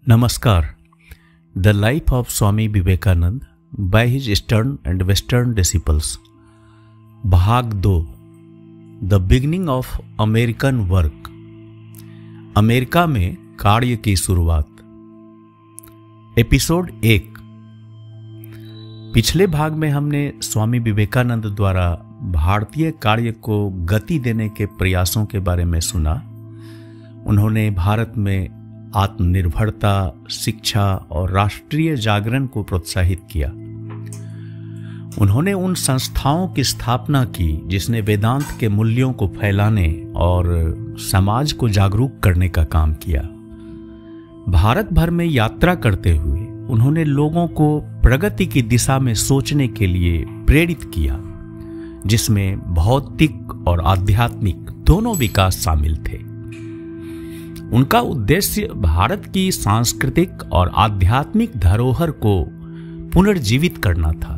Namaskar. The life of Swami Vivekanand by his Eastern and Western disciples. भाग 2. The beginning of American work. America में कार्य की शुरुआत. Episode 1. पिछले भाग में हमने स्वामी विवेकानंद द्वारा भारतीय कार्य को गति देने के प्रयासों के बारे में सुना. उन्होंने भारत में आत्मनिर्भरता, शिक्षा और राष्ट्रीय जागरण को प्रोत्साहित किया. उन्होंने उन संस्थाओं की स्थापना की जिसने वेदांत के मूल्यों को फैलाने और समाज को जागरूक करने का काम किया. भारत भर में यात्रा करते हुए उन्होंने लोगों को प्रगति की दिशा में सोचने के लिए प्रेरित किया, जिसमें भौतिक और आध्यात्मिक दोनों विकास शामिल थे. उनका उद्देश्य भारत की सांस्कृतिक और आध्यात्मिक धरोहर को पुनर्जीवित करना था.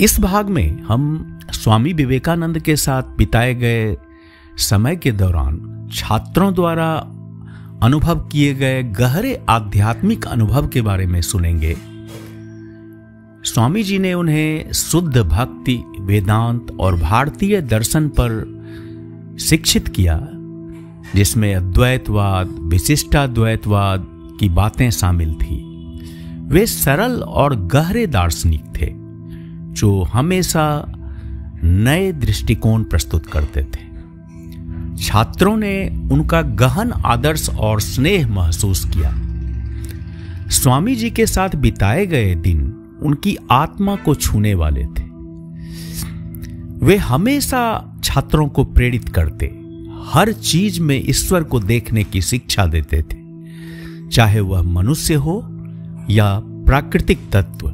इस भाग में हम स्वामी विवेकानंद के साथ बिताए गए समय के दौरान छात्रों द्वारा अनुभव किए गए गहरे आध्यात्मिक अनुभव के बारे में सुनेंगे. स्वामी जी ने उन्हें शुद्ध भक्ति, वेदांत और भारतीय दर्शन पर शिक्षित किया, जिसमें अद्वैतवाद, विशिष्टाद्वैतवाद की बातें शामिल थी. वे सरल और गहरे दार्शनिक थे जो हमेशा नए दृष्टिकोण प्रस्तुत करते थे. छात्रों ने उनका गहन आदर्श और स्नेह महसूस किया. स्वामी जी के साथ बिताए गए दिन उनकी आत्मा को छूने वाले थे. वे हमेशा छात्रों को प्रेरित करते, हर चीज में ईश्वर को देखने की शिक्षा देते थे, चाहे वह मनुष्य हो या प्राकृतिक तत्व.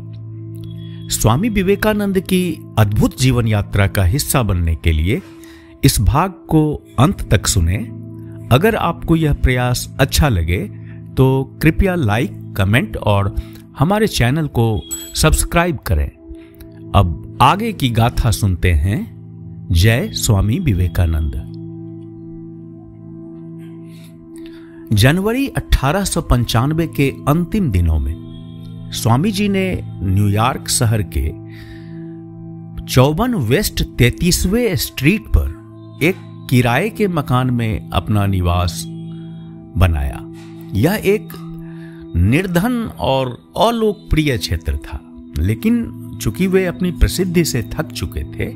स्वामी विवेकानंद की अद्भुत जीवन यात्रा का हिस्सा बनने के लिए इस भाग को अंत तक सुने. अगर आपको यह प्रयास अच्छा लगे तो कृपया लाइक, कमेंट और हमारे चैनल को सब्सक्राइब करें. अब आगे की गाथा सुनते हैं. जय स्वामी विवेकानंद. जनवरी 1895 के अंतिम दिनों में स्वामी जी ने न्यूयॉर्क शहर के 54 वेस्ट 33वें स्ट्रीट पर एक किराए के मकान में अपना निवास बनाया. यह एक निर्धन और अलोकप्रिय क्षेत्र था, लेकिन चूंकि वे अपनी प्रसिद्धि से थक चुके थे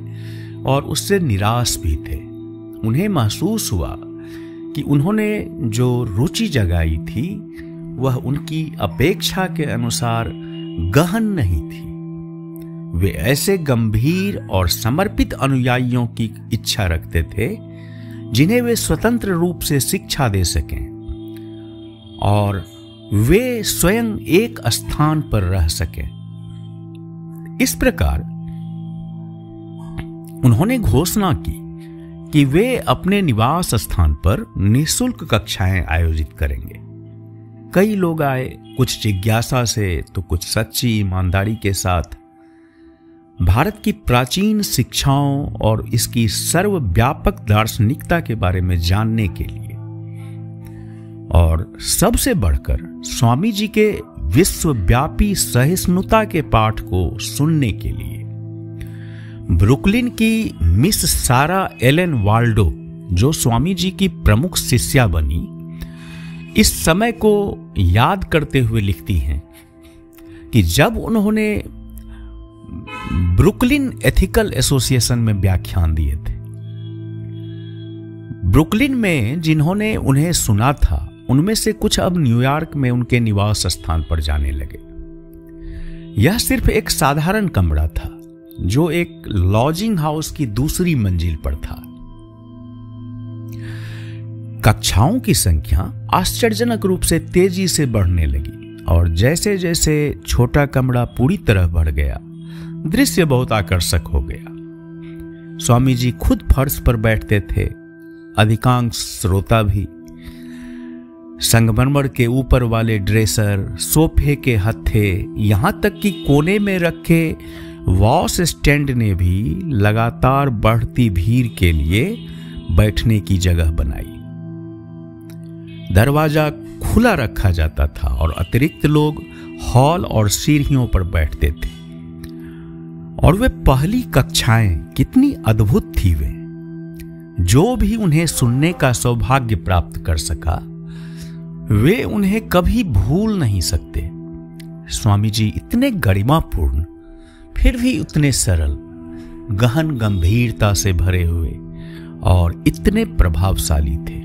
और उससे निराश भी थे, उन्हें महसूस हुआ कि उन्होंने जो रुचि जगाई थी वह उनकी अपेक्षा के अनुसार गहन नहीं थी. वे ऐसे गंभीर और समर्पित अनुयायियों की इच्छा रखते थे जिन्हें वे स्वतंत्र रूप से शिक्षा दे सकें और वे स्वयं एक स्थान पर रह सकें. इस प्रकार उन्होंने घोषणा की कि वे अपने निवास स्थान पर निःशुल्क कक्षाएं आयोजित करेंगे. कई लोग आए, कुछ जिज्ञासा से तो कुछ सच्ची ईमानदारी के साथ, भारत की प्राचीन शिक्षाओं और इसकी सर्वव्यापक दार्शनिकता के बारे में जानने के लिए, और सबसे बढ़कर स्वामी जी के विश्वव्यापी सहिष्णुता के पाठ को सुनने के लिए. ब्रुकलिन की मिस सारा एलन वाल्डो, जो स्वामी जी की प्रमुख शिष्या बनी, इस समय को याद करते हुए लिखती हैं कि जब उन्होंने ब्रुकलिन एथिकल एसोसिएशन में व्याख्यान दिए थे, ब्रुकलिन में जिन्होंने उन्हें सुना था उनमें से कुछ अब न्यूयॉर्क में उनके निवास स्थान पर जाने लगे. यह सिर्फ एक साधारण कमरा था जो एक लॉजिंग हाउस की दूसरी मंजिल पर था. कक्षाओं की संख्या आश्चर्यजनक रूप से तेजी से बढ़ने लगी और जैसे जैसे छोटा कमरा पूरी तरह बढ़ गया, दृश्य बहुत आकर्षक हो गया. स्वामी जी खुद फर्श पर बैठते थे, अधिकांश श्रोता भी. संगमरमर के ऊपर वाले ड्रेसर, सोफे के हत्थे, यहां तक कि कोने में रखे वॉश स्टैंड ने भी लगातार बढ़ती भीड़ के लिए बैठने की जगह बनाई. दरवाजा खुला रखा जाता था और अतिरिक्त लोग हॉल और सीढ़ियों पर बैठते थे। और वे पहली कक्षाएं कितनी अद्भुत थी। वे जो भी उन्हें सुनने का सौभाग्य प्राप्त कर सका, वे उन्हें कभी भूल नहीं सकते। स्वामी जी इतने गरिमापूर्ण, फिर भी उतने सरल, गहन गंभीरता से भरे हुए और इतने प्रभावशाली थे।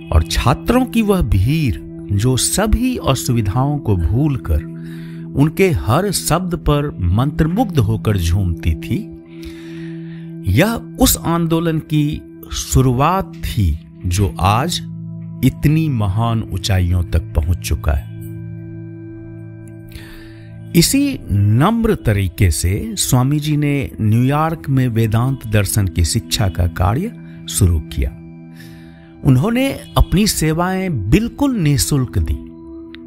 और छात्रों की वह भीड़ जो सभी असुविधाओं को भूलकर उनके हर शब्द पर मंत्रमुग्ध होकर झूमती थी, यह उस आंदोलन की शुरुआत थी जो आज इतनी महान ऊंचाइयों तक पहुंच चुका है। इसी नम्र तरीके से स्वामी जी ने न्यूयॉर्क में वेदांत दर्शन की शिक्षा का कार्य शुरू किया। उन्होंने अपनी सेवाएं बिल्कुल निःशुल्क दी।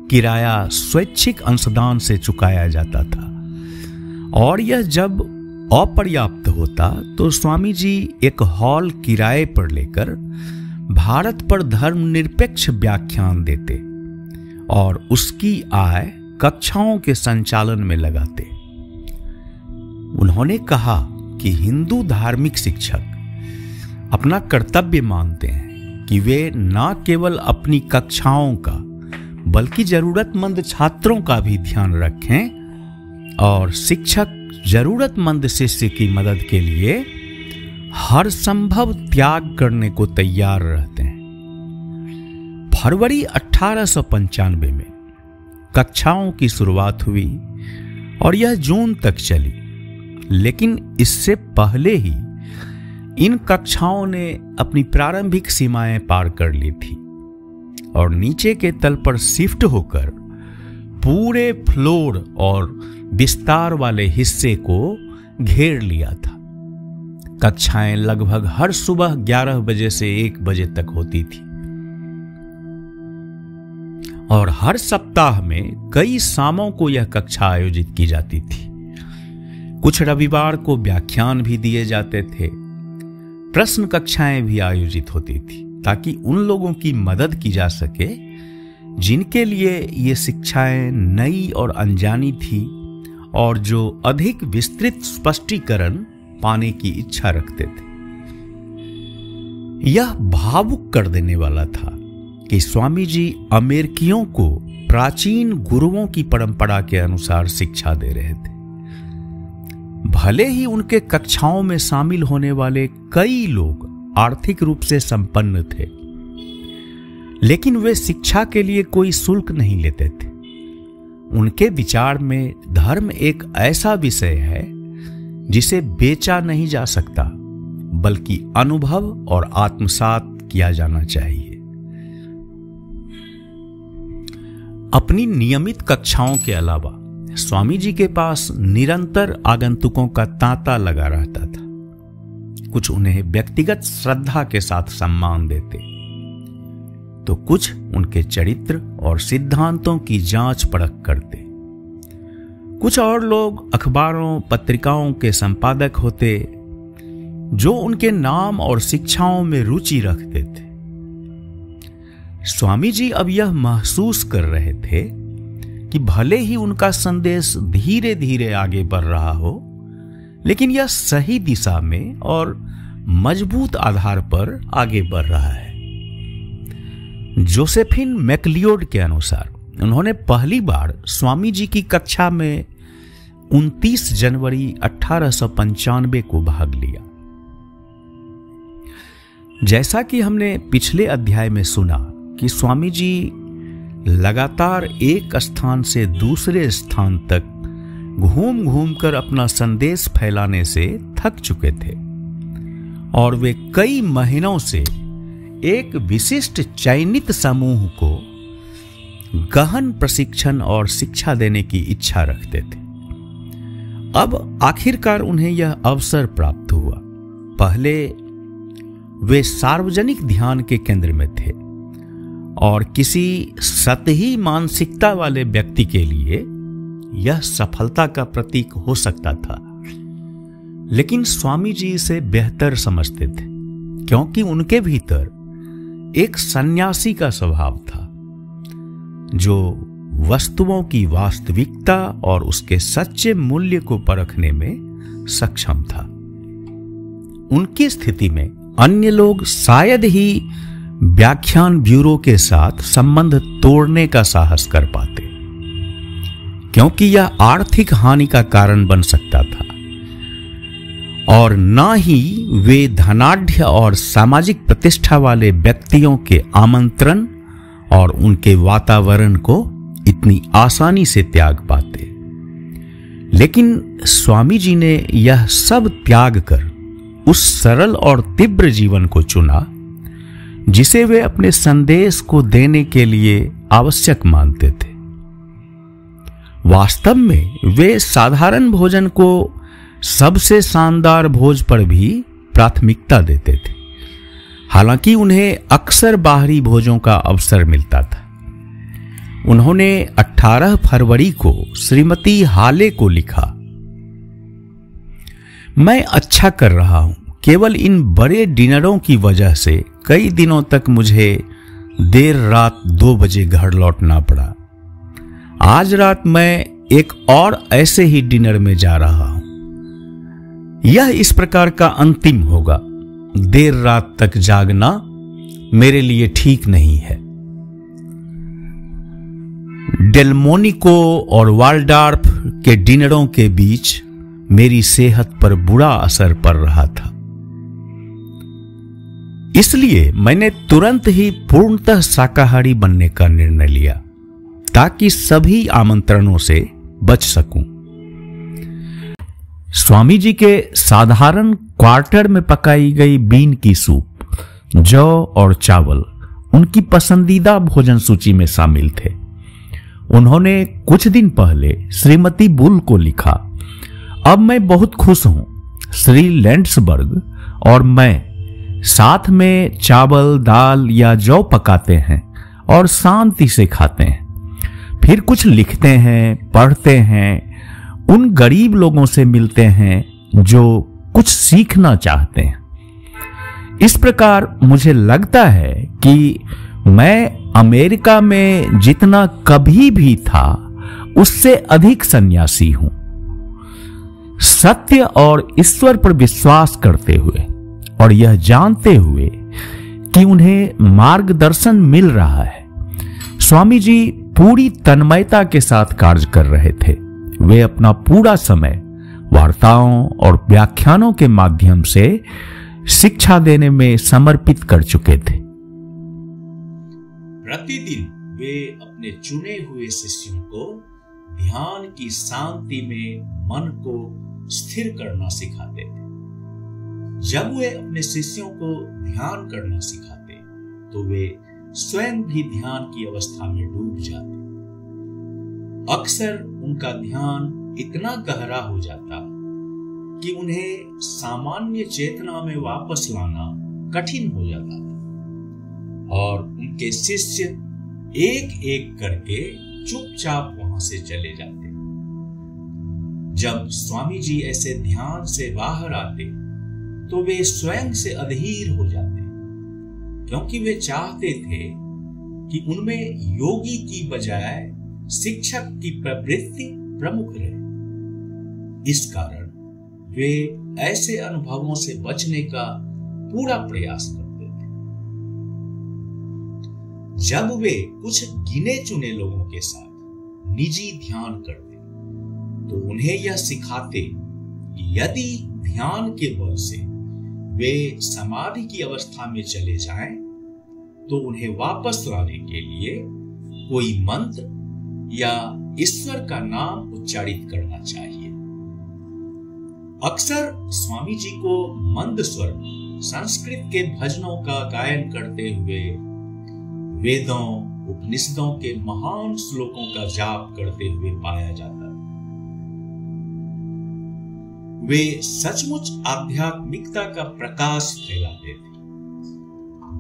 किराया स्वैच्छिक अंशदान से चुकाया जाता था और यह जब अपर्याप्त होता तो स्वामी जी एक हॉल किराए पर लेकर भारत पर धर्मनिरपेक्ष व्याख्यान देते और उसकी आय कक्षाओं के संचालन में लगाते। उन्होंने कहा कि हिंदू धार्मिक शिक्षक अपना कर्तव्य मानते हैं कि वे न केवल अपनी कक्षाओं का बल्कि जरूरतमंद छात्रों का भी ध्यान रखें और शिक्षक जरूरतमंद शिष्य की मदद के लिए हर संभव त्याग करने को तैयार रहते हैं। फरवरी 1895 में कक्षाओं की शुरुआत हुई और यह जून तक चली, लेकिन इससे पहले ही इन कक्षाओं ने अपनी प्रारंभिक सीमाएं पार कर ली थी और नीचे के तल पर शिफ्ट होकर पूरे फ्लोर और विस्तार वाले हिस्से को घेर लिया था। कक्षाएं लगभग हर सुबह 11 बजे से 1 बजे तक होती थी और हर सप्ताह में कई शामों को यह कक्षा आयोजित की जाती थी। कुछ रविवार को व्याख्यान भी दिए जाते थे। प्रश्न कक्षाएं भी आयोजित होती थी ताकि उन लोगों की मदद की जा सके जिनके लिए ये शिक्षाएं नई और अनजानी थी और जो अधिक विस्तृत स्पष्टीकरण पाने की इच्छा रखते थे। यह भावुक कर देने वाला था कि स्वामी जी अमेरिकियों को प्राचीन गुरुओं की परंपरा के अनुसार शिक्षा दे रहे थे। भले ही उनके कक्षाओं में शामिल होने वाले कई लोग आर्थिक रूप से संपन्न थे, लेकिन वे शिक्षा के लिए कोई शुल्क नहीं लेते थे। उनके विचार में धर्म एक ऐसा विषय है जिसे बेचा नहीं जा सकता, बल्कि अनुभव और आत्मसात किया जाना चाहिए। अपनी नियमित कक्षाओं के अलावा स्वामी जी के पास निरंतर आगंतुकों का तांता लगा रहता था। कुछ उन्हें व्यक्तिगत श्रद्धा के साथ सम्मान देते, तो कुछ उनके चरित्र और सिद्धांतों की जांच परख करते। कुछ और लोग अखबारों पत्रिकाओं के संपादक होते जो उनके नाम और शिक्षाओं में रुचि रखते थे। स्वामी जी अब यह महसूस कर रहे थे कि भले ही उनका संदेश धीरे धीरे आगे बढ़ रहा हो, लेकिन यह सही दिशा में और मजबूत आधार पर आगे बढ़ रहा है। जोसेफिन मैकलियोड के अनुसार उन्होंने पहली बार स्वामी जी की कक्षा में 29 जनवरी 1895 को भाग लिया। जैसा कि हमने पिछले अध्याय में सुना कि स्वामी जी लगातार एक स्थान से दूसरे स्थान तक घूम घूम कर अपना संदेश फैलाने से थक चुके थे और वे कई महीनों से एक विशिष्ट चयनित समूह को गहन प्रशिक्षण और शिक्षा देने की इच्छा रखते थे। अब आखिरकार उन्हें यह अवसर प्राप्त हुआ। पहले वे सार्वजनिक ध्यान के केंद्र में थे और किसी सतही मानसिकता वाले व्यक्ति के लिए यह सफलता का प्रतीक हो सकता था, लेकिन स्वामी जी इसे बेहतर समझते थे क्योंकि उनके भीतर एक सन्यासी का स्वभाव था, जो वस्तुओं की वास्तविकता और उसके सच्चे मूल्य को परखने में सक्षम था। उनकी स्थिति में अन्य लोग शायद ही व्याख्यान ब्यूरो के साथ संबंध तोड़ने का साहस कर पाते, क्योंकि यह आर्थिक हानि का कारण बन सकता था, और न ही वे धनाढ्य और सामाजिक प्रतिष्ठा वाले व्यक्तियों के आमंत्रण और उनके वातावरण को इतनी आसानी से त्याग पाते। लेकिन स्वामी जी ने यह सब त्याग कर उस सरल और तीव्र जीवन को चुना जिसे वे अपने संदेश को देने के लिए आवश्यक मानते थे। वास्तव में वे साधारण भोजन को सबसे शानदार भोज पर भी प्राथमिकता देते थे, हालांकि उन्हें अक्सर बाहरी भोजों का अवसर मिलता था। उन्होंने 18 फरवरी को श्रीमती हाले को लिखा, मैं अच्छा कर रहा हूं, केवल इन बड़े डिनरों की वजह से कई दिनों तक मुझे देर रात 2 बजे घर लौटना पड़ा। आज रात मैं एक और ऐसे ही डिनर में जा रहा हूं। यह इस प्रकार का अंतिम होगा। देर रात तक जागना मेरे लिए ठीक नहीं है। डेल्मोनिको और वाल्डार्फ के डिनरों के बीच मेरी सेहत पर बुरा असर पड़ रहा था, इसलिए मैंने तुरंत ही पूर्णतः शाकाहारी बनने का निर्णय लिया ताकि सभी आमंत्रणों से बच सकूं। स्वामी जी के साधारण क्वार्टर में पकाई गई बीन की सूप, जौ और चावल उनकी पसंदीदा भोजन सूची में शामिल थे। उन्होंने कुछ दिन पहले श्रीमती बुल को लिखा, अब मैं बहुत खुश हूं। श्री लैंड्सबर्ग और मैं साथ में चावल, दाल या जौ पकाते हैं और शांति से खाते हैं। फिर कुछ लिखते हैं, पढ़ते हैं, उन गरीब लोगों से मिलते हैं जो कुछ सीखना चाहते हैं। इस प्रकार मुझे लगता है कि मैं अमेरिका में जितना कभी भी था उससे अधिक सन्यासी हूं। सत्य और ईश्वर पर विश्वास करते हुए और यह जानते हुए कि उन्हें मार्गदर्शन मिल रहा है, स्वामी जी पूरी तन्मयता के साथ कार्य कर रहे थे। वे अपना पूरा समय वार्ताओं और व्याख्यानों के माध्यम से शिक्षा देने में समर्पित कर चुके थे। प्रतिदिन वे अपने चुने हुए शिष्यों को ध्यान की शांति में मन को स्थिर करना सिखाते थे। जब वे अपने शिष्यों को ध्यान करना सिखाते तो वे स्वयं भी ध्यान की अवस्था में डूब जाते। अक्सर उनका ध्यान इतना गहरा हो जाता कि उन्हें सामान्य चेतना में वापस लाना कठिन हो जाता था, और उनके शिष्य एक एक करके चुपचाप वहां से चले जाते। जब स्वामी जी ऐसे ध्यान से बाहर आते तो वे स्वयं से अधीर हो जाते, क्योंकि वे चाहते थे कि उनमें योगी की बजाय शिक्षक की प्रवृत्ति प्रमुख रहे। इस कारण वे ऐसे अनुभवों से बचने का पूरा प्रयास करते थे। जब वे कुछ गिने चुने लोगों के साथ निजी ध्यान करते तो उन्हें यह सिखाते कि यदि ध्यान के बल से वे समाधि की अवस्था में चले जाएं, तो उन्हें वापस लाने के लिए कोई मंत्र या ईश्वर का नाम उच्चारित करना चाहिए। अक्सर स्वामी जी को मंद स्वर संस्कृत के भजनों का गायन करते हुए वेदों, उपनिषदों के महान श्लोकों का जाप करते हुए पाया जाता। वे सचमुच आध्यात्मिकता का प्रकाश फैलाते थे।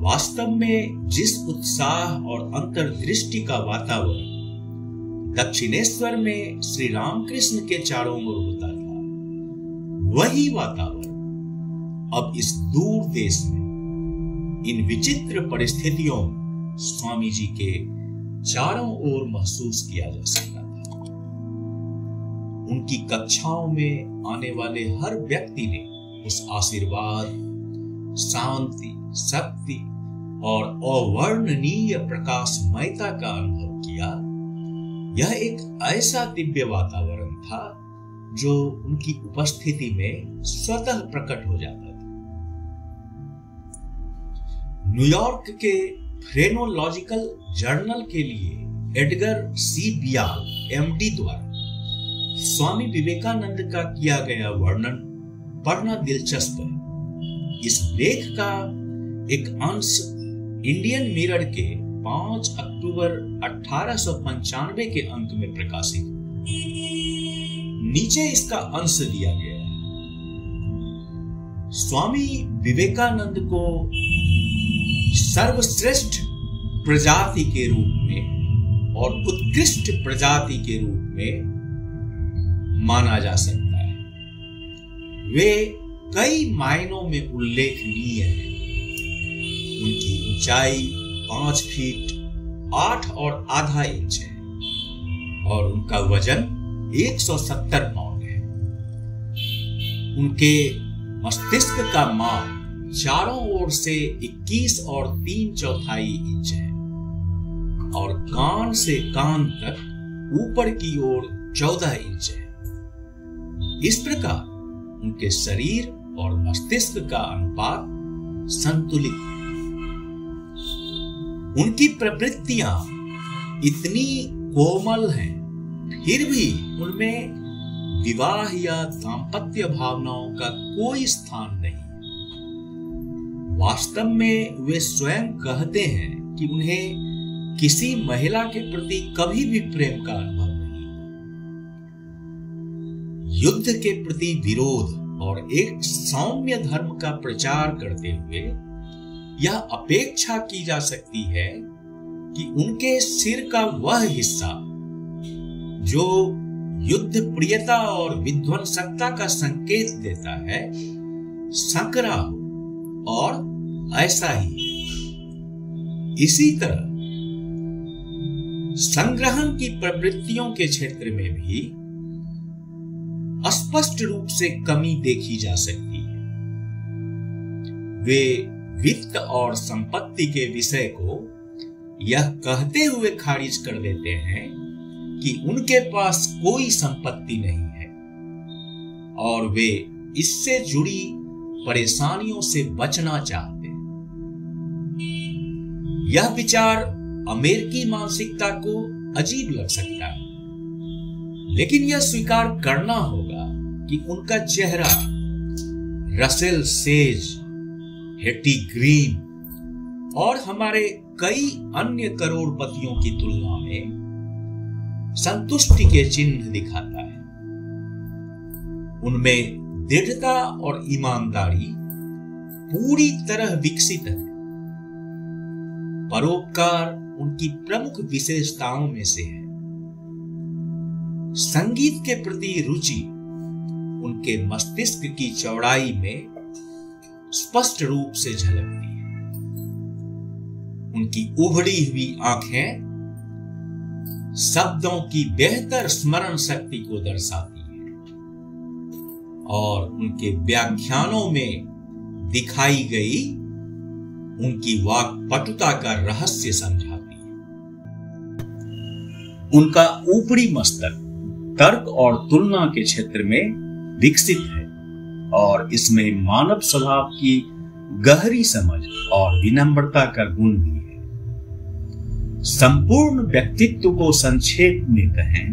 वास्तव में जिस उत्साह और अंतर्दृष्टि का वातावरण दक्षिणेश्वर में श्री रामकृष्ण के चारों ओर होता था, वही वातावरण अब इस दूर देश में इन विचित्र परिस्थितियों में स्वामी जी के चारों ओर महसूस किया जा सकता था। उनकी कक्षाओं में आने वाले हर व्यक्ति ने उस आशीर्वाद, शांति, शक्ति और अवर्णनीय प्रकाशमयता का अनुभव किया। यह एक ऐसा दिव्य वातावरण था जो उनकी उपस्थिति में स्वतः प्रकट हो जाता था। न्यूयॉर्क के फ्रेनोलॉजिकल जर्नल के लिए एडगर सी बियाल एमडी द्वारा स्वामी विवेकानंद का किया गया वर्णन पढ़ना दिलचस्प है। इस लेख का एक अंश इंडियन मिरर के 5 अक्टूबर 1895 के अंक में प्रकाशित। नीचे इसका अंश दिया गया है। स्वामी विवेकानंद को सर्वश्रेष्ठ प्रजाति के रूप में और उत्कृष्ट प्रजाति के रूप में माना जा सकता है। वे कई मायनों में उल्लेखनीय हैं। उनकी ऊंचाई 5 फीट 8 और आधा इंच है और उनका वजन 170 पाउंड है। उनके मस्तिष्क का माप चारों ओर से 21 और 3/4 इंच है और कान से कान तक ऊपर की ओर 14 इंच है। इस प्रकार उनके शरीर और मस्तिष्क का अनुपात संतुलित है। उनकी प्रवृत्तियां इतनी कोमल हैं, फिर भी उनमें विवाह या दाम्पत्य भावनाओं का कोई स्थान नहीं। वास्तव में वे स्वयं कहते हैं कि उन्हें किसी महिला के प्रति कभी भी प्रेम का अनुभव नहीं। युद्ध के प्रति विरोध और एक सौम्य धर्म का प्रचार करते हुए यह अपेक्षा की जा सकती है कि उनके सिर का वह हिस्सा जो युद्ध प्रियता और विध्वंसकता का संकेत देता है संकरा हो, और ऐसा ही इसी तरह संग्रहण की प्रवृत्तियों के क्षेत्र में भी स्पष्ट रूप से कमी देखी जा सकती है। वे वित्त और संपत्ति के विषय को यह कहते हुए खारिज कर देते हैं कि उनके पास कोई संपत्ति नहीं है और वे इससे जुड़ी परेशानियों से बचना चाहते हैं। यह विचार अमेरिकी मानसिकता को अजीब लग सकता है, लेकिन यह स्वीकार करना होगा कि उनका चेहरा रसेल सेज, हेटी ग्रीन और हमारे कई अन्य करोड़पतियों की तुलना में संतुष्टि के चिन्ह दिखाता है। उनमें दृढ़ता और ईमानदारी पूरी तरह विकसित है। परोपकार उनकी प्रमुख विशेषताओं में से है। संगीत के प्रति रुचि उनके मस्तिष्क की चौड़ाई में स्पष्ट रूप से झलकती है। उनकी उभरी हुई आंखें शब्दों की बेहतर स्मरण शक्ति को दर्शाती हैं और उनके व्याख्यानों में दिखाई गई उनकी वाक्पटुता का रहस्य समझाती है। उनका ऊपरी मस्तक तर्क और तुलना के क्षेत्र में विकसित है और इसमें मानव स्वभाव की गहरी समझ और विनम्रता का गुण भी है। संपूर्ण व्यक्तित्व को संक्षेप में कहें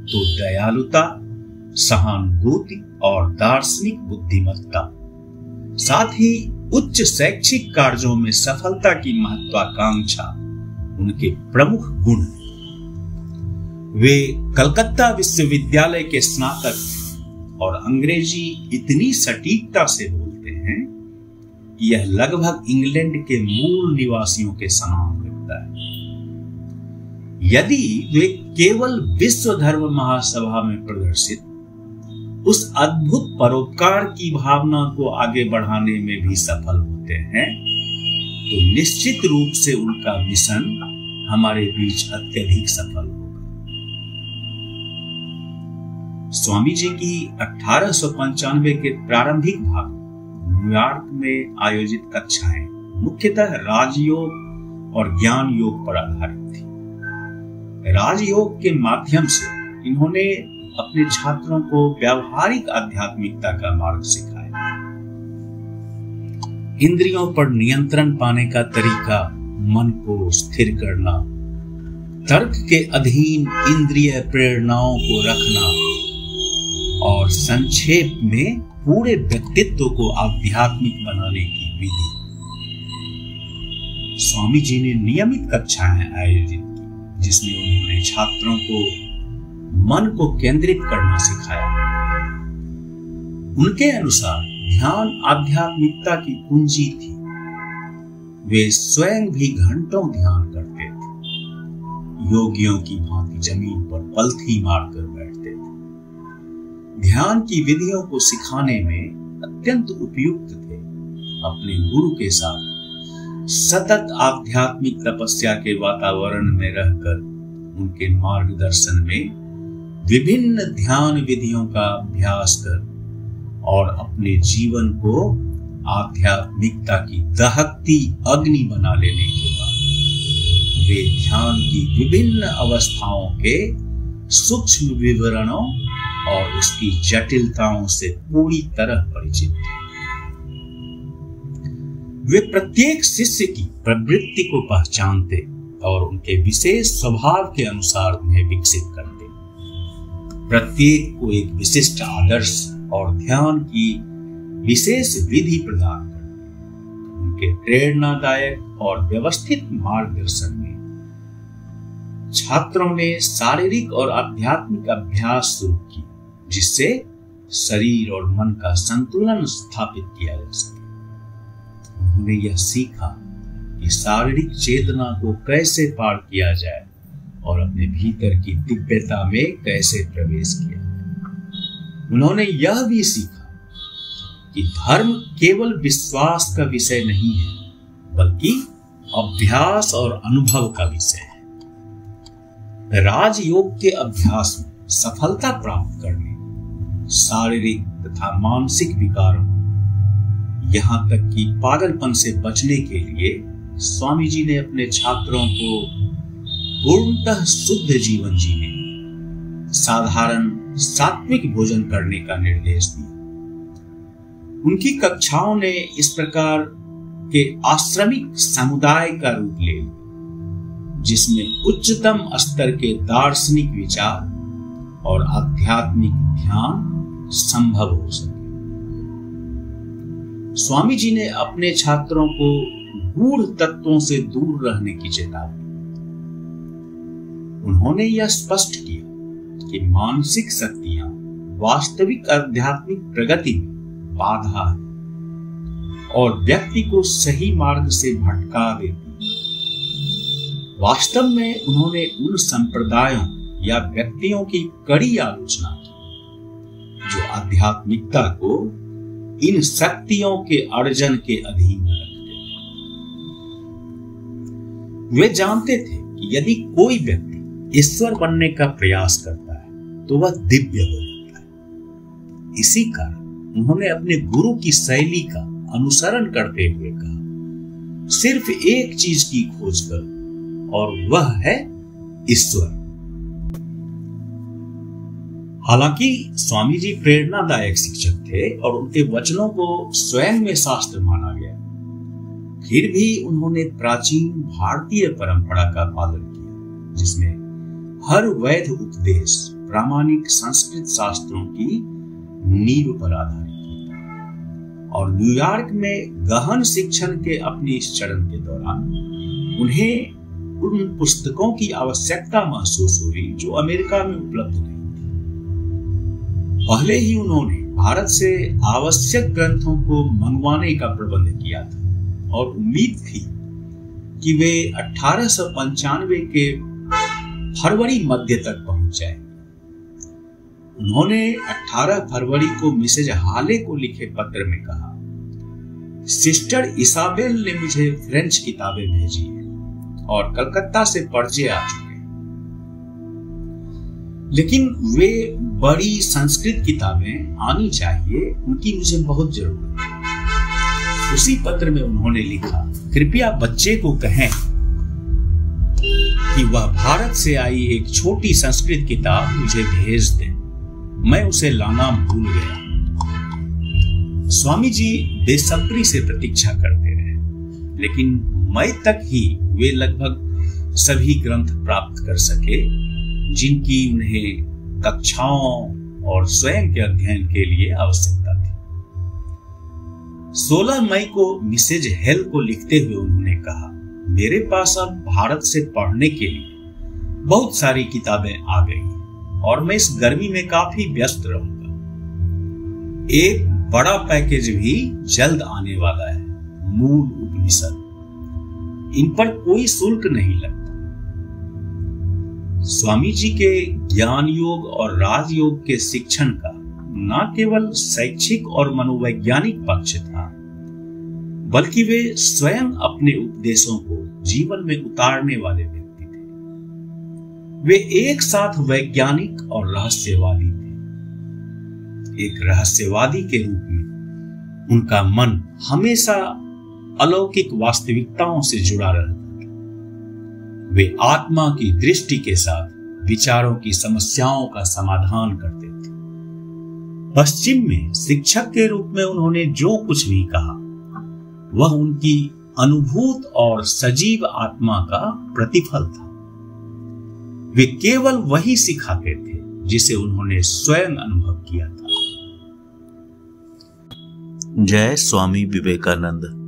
तो दयालुता, सहानुभूति और दार्शनिक बुद्धिमत्ता, साथ ही उच्च शैक्षिक कार्यों में सफलता की महत्वाकांक्षा उनके प्रमुख गुण हैं। वे कलकत्ता विश्वविद्यालय के स्नातक और अंग्रेजी इतनी सटीकता से बोलते हैं कि यह लगभग इंग्लैंड के मूल निवासियों के समान लगता है। यदि वे केवल विश्व धर्म महासभा में प्रदर्शित उस अद्भुत परोपकार की भावना को आगे बढ़ाने में भी सफल होते हैं, तो निश्चित रूप से उनका मिशन हमारे बीच अत्यधिक सफल होगा। स्वामी जी की 1895 के प्रारंभिक भाग न्यूयॉर्क में आयोजित कक्षाएं मुख्यतः राजयोग और ज्ञान योग पर आधारित थी। राजयोग के माध्यम से इन्होंने अपने छात्रों को व्यावहारिक आध्यात्मिकता का मार्ग सिखाया। इंद्रियों पर नियंत्रण पाने का तरीका, मन को स्थिर करना, तर्क के अधीन इंद्रिय प्रेरणाओं को रखना और संक्षेप में पूरे व्यक्तित्व को आध्यात्मिक बनाने की विधि। स्वामी जी ने नियमित कक्षाएं आयोजित की जिसमें उन्होंने छात्रों को मन को केंद्रित करना सिखाया। उनके अनुसार ध्यान आध्यात्मिकता की कुंजी थी। वे स्वयं भी घंटों ध्यान करते थे, योगियों की भांति जमीन पर पलथी मारकर बैठते थे। ध्यान की विधियों को सिखाने में अत्यंत उपयुक्त थे। अपने गुरु के साथ सतत आध्यात्मिक तपस्या के वातावरण में रहकर उनके मार्गदर्शन में विभिन्न ध्यान विधियों का अभ्यास कर और अपने जीवन को आध्यात्मिकता की दहकती अग्नि बना लेने के बाद वे ध्यान की विभिन्न अवस्थाओं के सूक्ष्म विवरणों और उसकी जटिलताओं से पूरी तरह परिचित थे। वे प्रत्येक शिष्य की प्रवृत्ति को पहचानते और उनके विशेष स्वभाव के अनुसार उन्हें विकसित करते। प्रत्येक को एक विशिष्ट आदर्श और ध्यान की विशेष विधि प्रदान करते। उनके प्रेरणादायक और व्यवस्थित मार्गदर्शन में छात्रों ने शारीरिक और आध्यात्मिक अभ्यास शुरू किया जिससे शरीर और मन का संतुलन स्थापित किया जा सके। उन्होंने यह सीखा कि शारीरिक चेतना को कैसे पार किया जाए और अपने भीतर की दिव्यता में कैसे प्रवेश किया जाए। उन्होंने यह भी सीखा कि धर्म केवल विश्वास का विषय नहीं है बल्कि अभ्यास और अनुभव का विषय है। राजयोग के अभ्यास में सफलता प्राप्त करने शारीरिक तथा मानसिक विकारों यहां तक कि पागलपन से बचने के लिए स्वामी जी ने अपने छात्रों को पूर्णतः शुद्ध जीवन जीने, साधारण सात्विक भोजन करने का निर्देश दिया। उनकी कक्षाओं ने इस प्रकार के आश्रमिक समुदाय का रूप ले लिया जिसमें उच्चतम स्तर के दार्शनिक विचार और आध्यात्मिक ध्यान संभव हो सके। स्वामी जी ने अपने छात्रों को गूढ़ तत्वों से दूर रहने की चेतावनी। उन्होंने यह स्पष्ट किया कि मानसिक शक्तियां वास्तविक आध्यात्मिक प्रगति में बाधा है और व्यक्ति को सही मार्ग से भटका देती है। वास्तव में उन्होंने उन संप्रदायों या व्यक्तियों की कड़ी आलोचना की जो आध्यात्मिकता को इन शक्तियों के अर्जन के अधीन रखते थे। वे जानते थे कि यदि कोई व्यक्ति ईश्वर बनने का प्रयास करता है तो वह दिव्य हो जाता है। इसी कारण उन्होंने अपने गुरु की शैली का अनुसरण करते हुए कहा, सिर्फ एक चीज की खोज करो और वह है ईश्वर। हालांकि स्वामी जी प्रेरणादायक शिक्षक थे और उनके वचनों को स्वयं में शास्त्र माना गया, फिर भी उन्होंने प्राचीन भारतीय परंपरा का पालन किया जिसमें हर वैध उपदेश प्रामाणिक संस्कृत शास्त्रों की नींव पर आधारित होता। और न्यूयॉर्क में गहन शिक्षण के अपने इस चरण के दौरान उन्हें उन पुस्तकों की आवश्यकता महसूस हुई जो अमेरिका में उपलब्ध नहीं। पहले ही उन्होंने भारत से आवश्यक ग्रंथों को मंगवाने का प्रबंध किया था और उम्मीद थी कि वे 1895 के फरवरी मध्य तक पहुंच जाएंगे। उन्होंने 18 फरवरी को मिसेज हाले को लिखे पत्र में कहा, सिस्टर इसाबेल ने मुझे फ्रेंच किताबें भेजी हैं और कलकत्ता से पर्चे आ चुके हैं, लेकिन वे बड़ी संस्कृत किताबें आनी चाहिए, उनकी मुझे बहुत जरूरत है। उसी पत्र में उन्होंने लिखा, कृपया बच्चे को कहें कि वह भारत से आई एक छोटी संस्कृत किताब मुझे भेज दें, मैं उसे लाना भूल गया। स्वामी जी बेसब्री से प्रतीक्षा करते रहे, लेकिन मई तक ही वे लगभग सभी ग्रंथ प्राप्त कर सके जिनकी उन्हें कक्षाओं और स्वयं के अध्ययन के लिए आवश्यकता थी। 16 मई को मिसेज हेल को लिखते हुए उन्होंने कहा, मेरे पास अब भारत से पढ़ने के लिए बहुत सारी किताबें आ गई और मैं इस गर्मी में काफी व्यस्त रहूंगा। एक बड़ा पैकेज भी जल्द आने वाला है, मूल उपनिषद। इन पर कोई शुल्क नहीं लगता। स्वामी जी के ज्ञान योग और राजयोग के शिक्षण का न केवल शैक्षिक और मनोवैज्ञानिक पक्ष था, बल्कि वे स्वयं अपने उपदेशों को जीवन में उतारने वाले व्यक्ति थे। वे एक साथ वैज्ञानिक और रहस्यवादी थे। एक रहस्यवादी के रूप में उनका मन हमेशा अलौकिक वास्तविकताओं से जुड़ा रहता था। वे आत्मा की दृष्टि के साथ विचारों की समस्याओं का समाधान करते थे। पश्चिम में शिक्षक के रूप में उन्होंने जो कुछ भी कहा, वह उनकी अनुभूत और सजीव आत्मा का प्रतिफल था। वे केवल वही सिखाते थे जिसे उन्होंने स्वयं अनुभव किया था। जय स्वामी विवेकानंद।